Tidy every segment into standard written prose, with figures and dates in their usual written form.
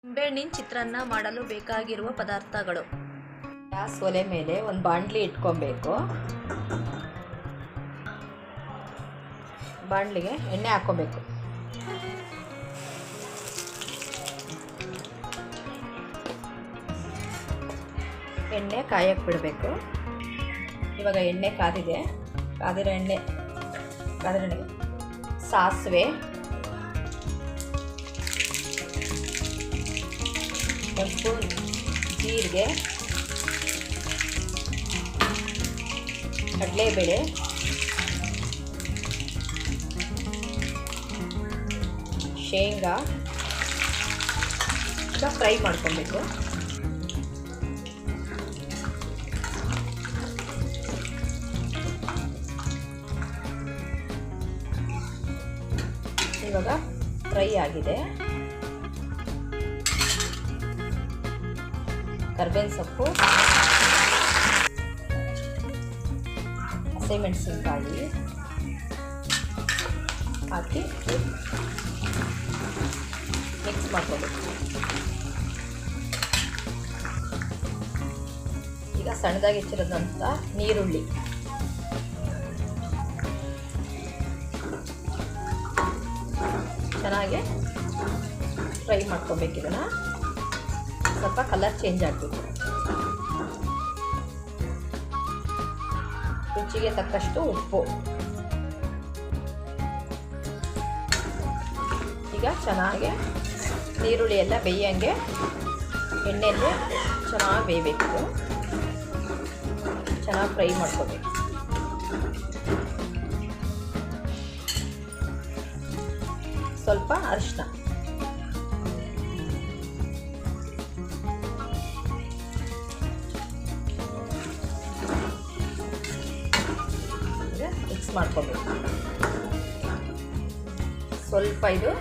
ನಿಂಬೆಹಣ್ಣಿನ ಚಿತ್ರಾನ್ನ ಮಾಡಲು ಬೇಕಾಗಿರುವ ಪದಾರ್ಥಗಳು. ಗ್ಯಾಸ್ ಒಲೆ ಮೇಲೆ ಒಂದು ಬಾಣಲಿ ಇಟ್ಕೊಬೇಕು. ಬಾಣಲಿಗೆ ಎಣ್ಣೆ ಹಾಕ್ಕೋಬೇಕು. ಎಣ್ಣೆ ಕಾಯಕ್ಕೆ ಬಿಡಬೇಕು. ಇವಾಗ ಎಣ್ಣೆ ಕಾದಿದೆ. ಕಾದಿರೋ ಎಣ್ಣೆಗೆ ಸಾಸಿವೆ, ಒಂದು ಸ್ಪೂನ್ ಜೀರಿಗೆ, ಕಡಲೆಬೇಳೆ, ಶೇಂಗಾ ಫ್ರೈ ಮಾಡ್ಕೊಬೇಕು. ಇವಾಗ ಫ್ರೈ ಆಗಿದೆ. ಕರಿಬೇವಿನ ಸೊಪ್ಪು, ಹಸಿಮೆಣಸಿನಕಾಯಿ ಹಾಕಿ ಮಿಕ್ಸ್ ಮಾಡ್ಕೋಬೇಕು. ಈಗ ಸಣ್ಣದಾಗಿ ಹೆಚ್ಚಿರೋದಂಥ ನೀರುಳ್ಳಿ, ಚೆನ್ನಾಗಿ ಫ್ರೈ ಮಾಡ್ಕೋಬೇಕು. ಇದನ್ನು ಸ್ವಲ್ಪ ಕಲರ್ ಚೇಂಜ್ ಆಗಬೇಕು. ರುಚಿಗೆ ತಕ್ಕಷ್ಟು ಉಪ್ಪು. ಈಗ ಚೆನ್ನಾಗಿ ನೀರುಳ್ಳಿ ಎಲ್ಲ ಬೇಯಂಗೆ ಎಣ್ಣೆಯಲ್ಲಿ ಚೆನ್ನಾಗಿ ಬೇಯಬೇಕು. ಚೆನ್ನಾಗಿ ಫ್ರೈ ಮಾಡ್ಕೋಬೇಕು. ಸ್ವಲ್ಪ ಅರಿಶಿನ, ಮಿಕ್ಸ್ ಮಾಡ್ಕೋಬೇಕು. ಸ್ವಲ್ಪ ಇದು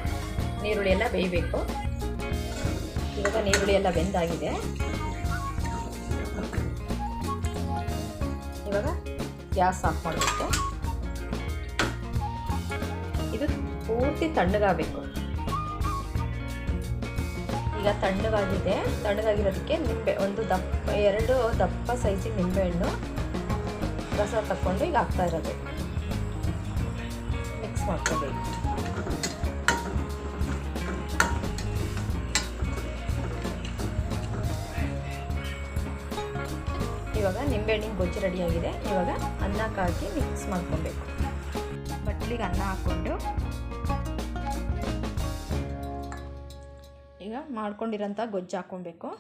ನೀರುಳ್ಳಿ ಎಲ್ಲ ಬೇಯಬೇಕು. ಇವಾಗ ನೀರುಳ್ಳಿ ಎಲ್ಲ ಬೆಂದಾಗಿದೆ. ಇವಾಗ ಗ್ಯಾಸ್ ಆಫ್ ಮಾಡಬೇಕು. ಇದು ಪೂರ್ತಿ ತಣ್ಣಗಾಗಬೇಕು. ಈಗ ತಣ್ಣಗಾಗಿದೆ. ತಣ್ಣಗಾಗಿರೋದಕ್ಕೆ ಎರಡು ದಪ್ಪ ಸೈಜಿಗೆ ನಿಂಬೆಹಣ್ಣು ರಸ ತಕ್ಕೊಂಡು ಈಗ ಹಾಕ್ತಾ ಇರೋದು. ಮಿಕ್ಸ್ ಮಾಡ್ಕೋಬೇಕು. ಇವಾಗ ನಿಂಬೆಹಣ್ಣಿನ ಗೊಜ್ಜು ರೆಡಿಯಾಗಿದೆ. ಇವಾಗ ಅನ್ನಕ್ಕೆ ಹಾಕಿ ಮಿಕ್ಸ್ ಮಾಡ್ಕೊಬೇಕು. ಬಟ್ಲಿಗೆ ಅನ್ನ ಹಾಕ್ಕೊಂಡು ಈಗ ಮಾಡ್ಕೊಂಡಿರೋಂಥ ಗೊಜ್ಜು ಹಾಕ್ಕೊಬೇಕು.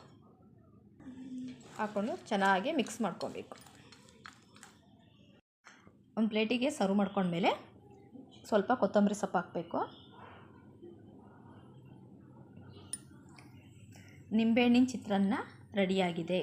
ಹಾಕ್ಕೊಂಡು ಚೆನ್ನಾಗಿ ಮಿಕ್ಸ್ ಮಾಡ್ಕೊಬೇಕು. ಒಂದು ಪ್ಲೇಟಿಗೆ ಸರ್ವ್ ಮಾಡ್ಕೊಂಡ್ಮೇಲೆ ಸ್ವಲ್ಪ ಕೊತ್ತಂಬರಿ ಸೊಪ್ಪು ಹಾಕಬೇಕು. ನಿಂಬೆಹಣ್ಣಿನ ಚಿತ್ರಾನ್ನ ರೆಡಿಯಾಗಿದೆ.